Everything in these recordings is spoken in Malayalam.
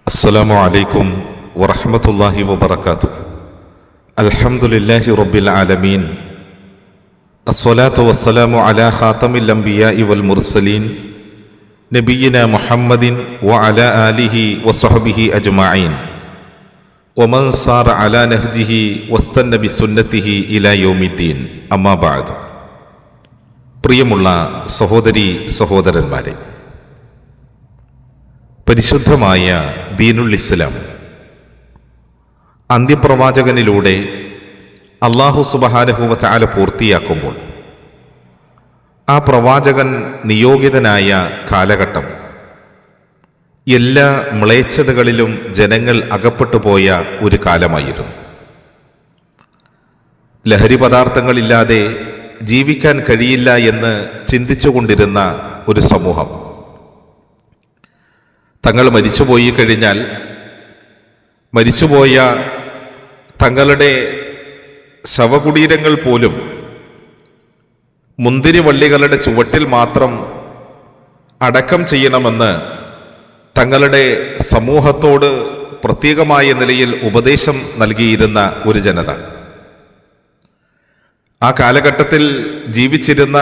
അസ്സലാമു അലൈക്കും വറഹ്മത്തുള്ളാഹി വബറകാതുഹു. അൽഹംദുലില്ലാഹി റബ്ബിൽ ആലമീൻ. അസ്സലാത്തു വസ്സലാമു അലാ ഖാതമിൽ അംബിയാഇ വൽ മുർസലീൻ നബിയിനാ മുഹമ്മദിൻ വഅലാ ആലിഹി വസ്വഹ്ബിഹി അജ്മഈൻ വമൻ സാറ അലാ നഹ്ജിഹി വസ്തന്ന ബിസുന്നതിഹി ഇലാ യൗമിദ്ദീൻ. അമ്മാ ബഅദ്. പ്രിയമുള്ള സഹോദരീ സഹോദരന്മാരെ, പരിശുദ്ധമായ ദീനുൽ ഇസ്ലാം അന്ത്യപ്രവാചകനിലൂടെ അല്ലാഹു സുബ്ഹാനഹു വ തആല പൂർത്തിയാക്കുമ്പോൾ ആ പ്രവാചകൻ നിയോഗിതനായ കാലഘട്ടം എല്ലാ മ്ലേച്ഛതകളിലും ജനങ്ങൾ അകപ്പെട്ടുപോയ ഒരു കാലമായിരുന്നു. ലഹരി പദാർത്ഥങ്ങളില്ലാതെ ജീവിക്കാൻ കഴിയില്ല എന്ന് ചിന്തിച്ചുകൊണ്ടിരുന്ന ഒരു സമൂഹം തങ്ങൾ മരിച്ചുപോയി കഴിഞ്ഞാൽ മരിച്ചുപോയ തങ്ങളുടെ ശവകുടീരങ്ങൾ പോലും മുന്തിരിവള്ളികളുടെ ചുവട്ടിൽ മാത്രം അടക്കം ചെയ്യണമെന്ന് തങ്ങളുടെ സമൂഹത്തോട് പ്രത്യേകമായ നിലയിൽ ഉപദേശം നൽകിയിരുന്ന ഒരു ജനത. ആ കാലഘട്ടത്തിൽ ജീവിച്ചിരുന്ന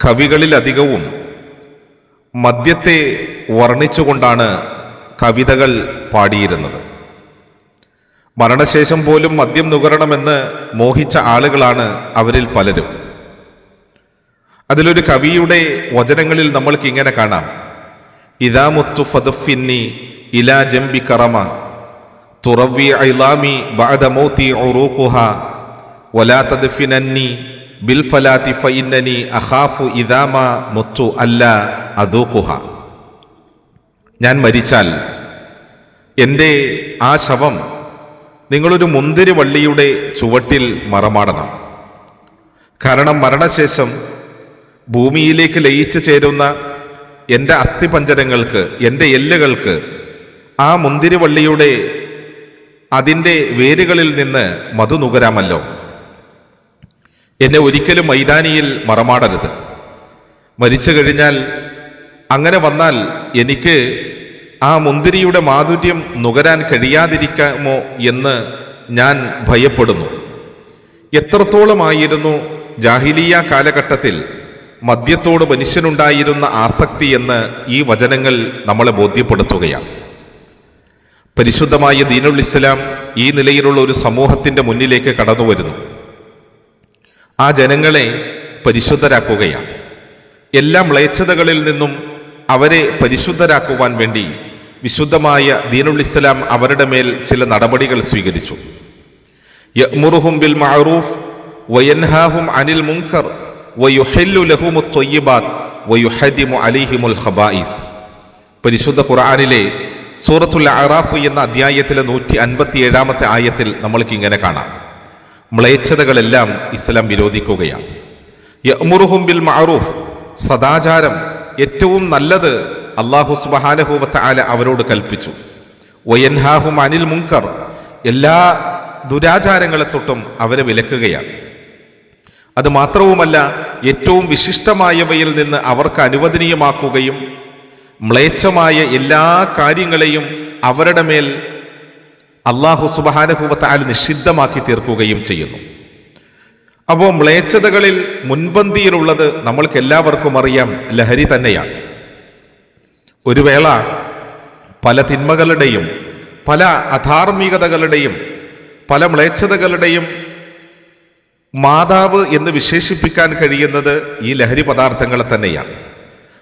കവികളിലധികവും മദ്യത്തെ വർണ്ണിച്ചുകൊണ്ടാണ് കവിതകൾ പാടിയിരുന്നത്. മരണശേഷം പോലും മദ്യം നുകരണമെന്ന് മോഹിച്ച ആളുകളാണ് അവരിൽ പലരും. അതിലൊരു കവിയുടെ വചനങ്ങളിൽ നമ്മൾക്ക് ഇങ്ങനെ കാണാം: ഇദാ മുത്തു ഫദഫിന്നി ഇലാ ജംബി കറമ തുറവി ഐലാമി ബഅദ മൗതി ഉറൂഖുഹാ വലാ തദ്ഫിനന്നി ബിൽ ഫലാത്തി ഫഇന്നനി അഖാഫു ഇദാ മാ മുത്തു അല്ലാ അദൂഖുഹാ. ഞാൻ മരിച്ചാൽ എൻ്റെ ആ ശവം നിങ്ങളൊരു മുന്തിരി വള്ളിയുടെ ചുവട്ടിൽ മറമാടണം. കാരണം മരണശേഷം ഭൂമിയിലേക്ക് ലയിച്ചു ചേരുന്ന എൻ്റെ അസ്ഥിപഞ്ജരങ്ങൾക്ക്, എൻ്റെ എല്ലുകൾക്ക് ആ മുന്തിരിവള്ളിയുടെ അതിൻ്റെ വേരുകളിൽ നിന്ന് മധു നുകരാമല്ലോ. എന്നെ ഒരിക്കലും മൈതാനിയിൽ മറമാടരുത്. മരിച്ചു കഴിഞ്ഞാൽ അങ്ങനെ വന്നാൽ എനിക്ക് ആ മുന്തിരിയുടെ മാധുര്യം നുകരാൻ കഴിയാതിരിക്കാമോ എന്ന് ഞാൻ ഭയപ്പെടുന്നു. എത്രത്തോളമായിരുന്നു ജാഹിലിയ കാലഘട്ടത്തിൽ മദ്യത്തോട് മനുഷ്യനുണ്ടായിരുന്ന ആസക്തി എന്ന് ഈ വചനങ്ങൾ നമ്മളെ ബോധ്യപ്പെടുത്തുകയാണ്. പരിശുദ്ധമായ ദീനുൽ ഇസ്ലാം ഈ നിലയിലുള്ള ഒരു സമൂഹത്തിൻ്റെ മുന്നിലേക്ക് കടന്നു വരുന്നു. ആ ജനങ്ങളെ പരിശുദ്ധരാക്കുകയാണ്. എല്ലാ മ്ലേച്ഛതകളിൽ നിന്നും അവരെ പരിശുദ്ധരാക്കുവാൻ വേണ്ടി വിശുദ്ധമായ ദീനുൽ ഇസ്ലാം അവരുടെ മേൽ ചില നടപടികൾ സ്വീകരിച്ചു. യഅ്മുറുഹും ബിൽ മഅറൂഫ് വയൻഹാഹും അനിൽ മുൻകർ വയുഹില്ലു ലഹുമുത് ത്വയ്യിബാത്ത് വയുഹരിമു അലൈഹിമുൽ ഖബായിസ്. പരിശുദ്ധ ഖുർആനിലെ സൂറത്തുൽ അഅറാഫ് എന്ന അധ്യായത്തിലെ 157-ാമത്തെ ആയത്തിൽ നമ്മൾക്ക് ഇങ്ങനെ കാണാം: മ്ലേച്ഛതകളെല്ലാം ഇസ്ലാം വിരോധിക്കുകയാണ്. യഅ്മുറുഹും ബിൽ മഅറൂഫ്, സദാചാരം, ഏറ്റവും നല്ലത് അല്ലാഹു സുബ്ഹാനഹു വ തആല അവരോട് കൽപ്പിച്ചു. വയൻഹാഹും അനിൽ മുൻകർ, എല്ലാ ദുരാചാരങ്ങളെ തൊട്ടും അവരെ വിലക്കുകയാണ്. അത് മാത്രവുമല്ല, ഏറ്റവും വിശിഷ്ടമായവയിൽ നിന്ന് അവർക്ക് അനുവദനീയമാക്കുകയും മ്ലേച്ഛമായ എല്ലാ കാര്യങ്ങളെയും അവരുടെ മേൽ അല്ലാഹു സുബ്ഹാനഹു വ തആല നിഷിദ്ധമാക്കി തീർക്കുകയും ചെയ്യുന്നു. അപ്പോൾ മ്ലേച്ഛതകളിൽ മുൻപന്തിയിലുള്ളത് നമ്മൾക്ക് എല്ലാവർക്കും അറിയാം, ലഹരി തന്നെയാണ്. ഒരു വേള പല തിന്മകളുടെയും പല അധാർമികതകളുടെയും പല മ്ലേച്ഛതകളുടെയും മാതാവ് എന്ന് വിശേഷിപ്പിക്കാൻ കഴിയുന്നത് ഈ ലഹരി പദാർത്ഥങ്ങളെ തന്നെയാണ്.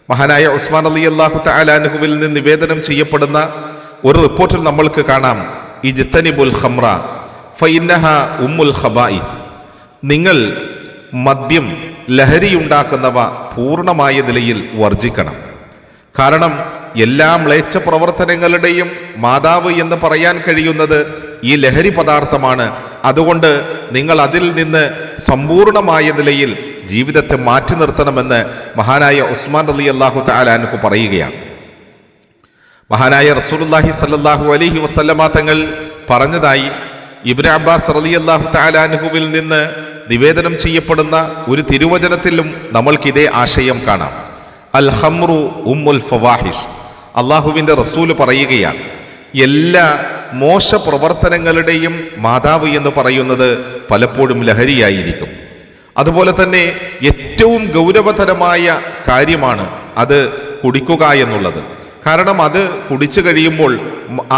മഹാനായ ഉസ്മാൻ റളിയല്ലാഹു തആല അൻഹുവിൽ നിന്ന് നിവേദനം ചെയ്യപ്പെടുന്ന ഒരു റിപ്പോർട്ടിൽ നമ്മൾക്ക് കാണാം: ഇജ്തനിബുൽ ഖംറ ഫഇന്നഹാ ഉമ്മുൽ ഖബായിസ്. നിങ്ങൾ മദ്യം, ലഹരിയുണ്ടാക്കുന്നവ പൂർണ്ണമായ നിലയിൽ വർജിക്കണം. കാരണം എല്ലാ മ്ലേച്ഛ പ്രവർത്തനങ്ങളുടെയും മാതാവ് എന്ന് പറയാൻ കഴിയുന്നത് ഈ ലഹരി പദാർത്ഥമാണ്. അതുകൊണ്ട് നിങ്ങൾ അതിൽ നിന്ന് സമ്പൂർണമായ നിലയിൽ ജീവിതത്തെ മാറ്റി നിർത്തണമെന്ന് മഹാനായ ഉസ്മാൻ റളിയല്ലാഹു തആല അൻഹു പറയുകയാണ്. മഹാനായ റസൂലുള്ളാഹി സ്വല്ലല്ലാഹു അലൈഹി വസല്ലമ തങ്ങൾ പറഞ്ഞതായി ഇബ്നു അബ്ബാസ് റളിയല്ലാഹു തആല അൻഹുവിൽ നിന്ന് നിവേദനം ചെയ്യപ്പെടുന്ന ഒരു തിരുവചനത്തിലും നമ്മൾക്ക് ഇതേ ആശയം കാണാം. അൽ ഖംറു ഉമ്മുൽ ഫവാഹിഷ്. അള്ളാഹുവിൻ്റെ റസൂല് പറയുകയാണ്, എല്ലാ മോശ പ്രവർത്തനങ്ങളുടെയും മാതാവ് എന്ന് പറയുന്നത് പലപ്പോഴും ലഹരിയായിരിക്കും. അതുപോലെ തന്നെ ഏറ്റവും ഗൗരവതരമായ കാര്യമാണ് അത് കുടിക്കുക എന്നുള്ളത്. കാരണം അത് കുടിച്ചു കഴിയുമ്പോൾ,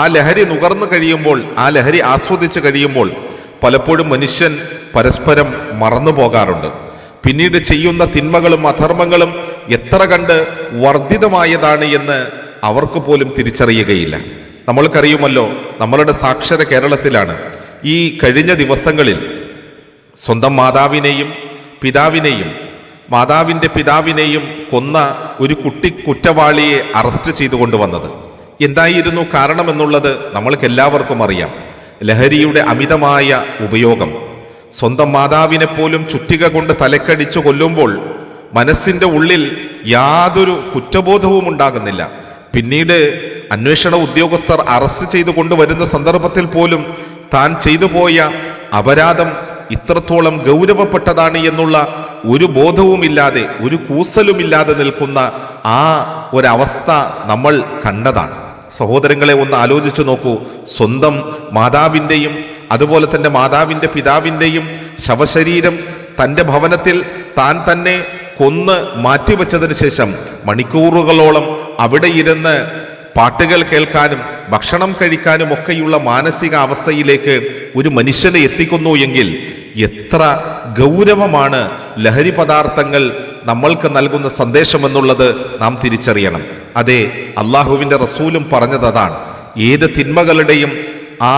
ആ ലഹരി നുകർന്നു കഴിയുമ്പോൾ, ആ ലഹരി ആസ്വദിച്ചു കഴിയുമ്പോൾ പലപ്പോഴും മനുഷ്യൻ പരസ്പരം മറന്നു പോകാറുണ്ട്. പിന്നീട് ചെയ്യുന്ന തിന്മകളും അധർമ്മങ്ങളും എത്ര കണ്ട് വർദ്ധിതമായതാണ് എന്ന് അവർക്ക് പോലും തിരിച്ചറിയുകയില്ല. നമ്മൾക്കറിയുമല്ലോ, നമ്മളുടെ സാക്ഷര കേരളത്തിലാണ് ഈ കഴിഞ്ഞ ദിവസങ്ങളിൽ സ്വന്തം മാതാവിനെയും പിതാവിനെയും കൊന്ന ഒരു കുറ്റവാളിയെ അറസ്റ്റ് ചെയ്തുകൊണ്ടുവന്നത്. എന്തായിരുന്നു കാരണമെന്നുള്ളത് നമ്മൾക്ക് എല്ലാവർക്കും അറിയാം. ലഹരിയുടെ അമിതമായ ഉപയോഗം. സ്വന്തം മാതാവിനെ പോലും ചുറ്റിക കൊണ്ട് തലക്കടിച്ചു കൊല്ലുമ്പോൾ മനസ്സിൻ്റെ ഉള്ളിൽ യാതൊരു കുറ്റബോധവും ഉണ്ടാകുന്നില്ല. പിന്നീട് അന്വേഷണ ഉദ്യോഗസ്ഥർ അറസ്റ്റ് ചെയ്തു കൊണ്ടുവരുന്ന സന്ദർഭത്തിൽ പോലും താൻ ചെയ്തു പോയ അപരാധം ഇത്രത്തോളം ഗൗരവപ്പെട്ടതാണ് എന്നുള്ള ഒരു ബോധവുമില്ലാതെ, ഒരു കൂസലുമില്ലാതെ നിൽക്കുന്ന ആ ഒരവസ്ഥ നമ്മൾ കണ്ടതാണ്. സഹോദരങ്ങളെ, ഒന്ന് ആലോചിച്ചു നോക്കൂ. സ്വന്തം മാതാവിൻ്റെയും അതുപോലെ തന്നെ മാതാവിൻ്റെ പിതാവിൻ്റെയും ശവശരീരം തൻ്റെ ഭവനത്തിൽ താൻ തന്നെ കൊന്ന് മാറ്റിവെച്ചതിന് ശേഷം മണിക്കൂറുകളോളം അവിടെ ഇരുന്ന് പാട്ടുകൾ കേൾക്കാനും ഭക്ഷണം കഴിക്കാനും ഒക്കെയുള്ള മാനസിക അവസ്ഥയിലേക്ക് ഒരു മനുഷ്യനെ എത്തിക്കുന്നു എങ്കിൽ എത്ര ഗൗരവമാണ് ലഹരി പദാർത്ഥങ്ങൾ നമ്മൾക്ക് നൽകുന്ന സന്ദേശമെന്നുള്ളത് നാം തിരിച്ചറിയണം. അതെ, അള്ളാഹുവിൻ്റെ റസൂലും പറഞ്ഞത് അതാണ്. ഏത് തിന്മകളുടെയും ആ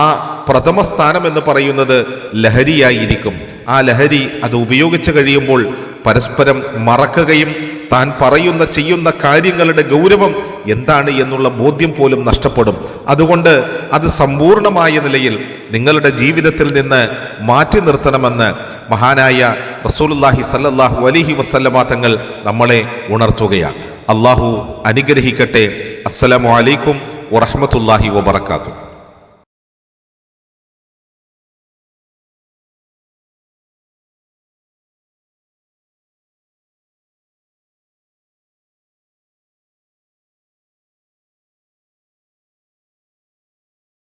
പ്രഥമ സ്ഥാനം എന്ന് പറയുന്നത് ലഹരിയായിരിക്കും. ആ ലഹരി അത് ഉപയോഗിച്ചു കഴിയുമ്പോൾ പരസ്പരം മറക്കുകയും താൻ പറയുന്ന ചെയ്യുന്ന കാര്യങ്ങളുടെ ഗൗരവം എന്താണ് എന്നുള്ള ബോധ്യം പോലും നഷ്ടപ്പെടും. അതുകൊണ്ട് അത് സമ്പൂർണമായ നിലയിൽ നിങ്ങളുടെ ജീവിതത്തിൽ നിന്ന് മാറ്റി നിർത്തണമെന്ന് മഹാനായ റസൂലുള്ളാഹി സ്വല്ലല്ലാഹു അലൈഹി വസല്ലമ തങ്ങൾ നമ്മളെ ഉണർത്തുകയാണ്. അള്ളാഹു അനുഗ്രഹിക്കട്ടെ. അസ്സലാമു അലൈക്കും വറഹ്മത്തുള്ളാഹി വബറകാതുഹു.